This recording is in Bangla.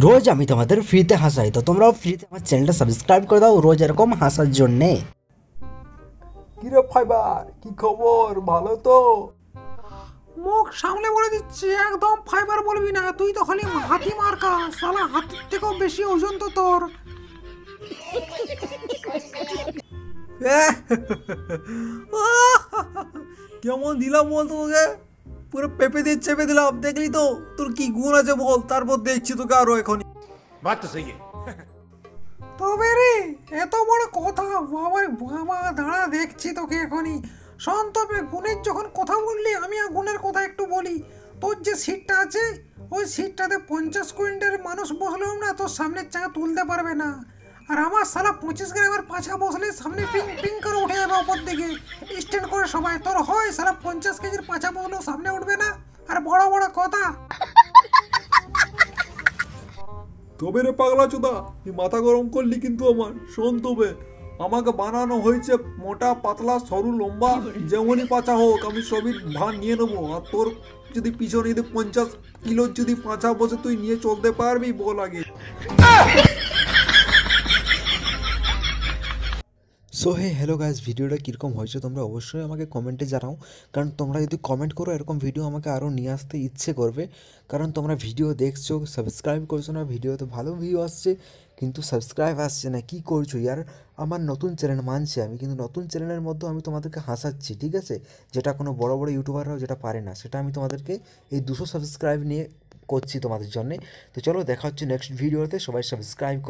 রোজ আমি তোমাদের ফ্রিতে হাসাই, তো তোমরাও ফ্রিতে আমার চ্যানেলটা সাবস্ক্রাইব করে দাও রোজ এরকম হাসার জন্যে। কিরে ফাইবার, কি খবর? ভালো তো? মুখ সামলে বলে দিচ্ছি, একদম ফাইবার বলবি না। তুই তো খালি হাতি মার্কা, শালা হাতির থেকেও বেশি ওজন তো তোর। কেমন দিলাম বলতো তোকে? পুরো পেঁপে দিয়ে চেপে দিলাম। দেখলি তো তোর কি গুণ আছে বল, তারপর দেখছি তোকে আরো এখনই। তবে রে, এত বড় কথা, বাবার বাবা, দাঁড়া দেখছি তোকে এখনই। শোন, তবে গুণের যখন কথা বললি, আমি আর গুণের কথা একটু বলি। তোর যে সিটটা আছে, ওই সিটটাতে 50 কুইন্টাল মানুষ বসলেও না তোর সামনের চাকা তুলতে পারবে না। আর আমার শালা 25 গ্রামের পাছা বসলে সামনে পিং পিং করে উঠে যাবে ওপর দিকে স্ট্যান্ড করে সবাই। তোর হয় শালা 50 কেজির পাছা বসলেও সামনে উঠবে না, আর বড় বড় কথা। তবে রে পাগলা চোদা, তুই মাথা গরম করলি কিন্তু আমার। শোন, তবে আমাকে বানানো হয়েছে মোটা পাতলা সরু লম্বা, যেমনই পাছা হোক আমি সবই ভার নিয়ে নেবো। আর তোর যদি পিছনে যদি 50 কিলোর যদি পাছা বসে, তুই নিয়ে চলতে পারবি বল আগে? সো হ্যালো গাইস, ভিডিওটা কীরকম হয়েছে তোমরা অবশ্যই আমাকে কমেন্টে জানাও। কারণ তোমরা যদি কমেন্ট করো, এরকম ভিডিও আমাকে আরও নিয়ে আসতে ইচ্ছে করবে। কারণ তোমরা ভিডিও দেখছো, সাবস্ক্রাইব করছো না। ভিডিওতে ভালো ভিউ আসছে কিন্তু সাবস্ক্রাইব আসছে না, কি করছো ইয়ার? আমার নতুন চ্যানেল মানছি আমি, কিন্তু নতুন চ্যানেলের মধ্যে আমি তোমাদেরকে হাসাচ্ছি, ঠিক আছে? যেটা কোনো বড় বড় ইউটিউবাররাও যেটা পারে না, সেটা আমি তোমাদেরকে এই 200 সাবস্ক্রাইব নিয়ে করছি তোমাদের জন্যে। তো চলো, দেখা হচ্ছে নেক্সট ভিডিওতে। সবাই সাবস্ক্রাইব করো।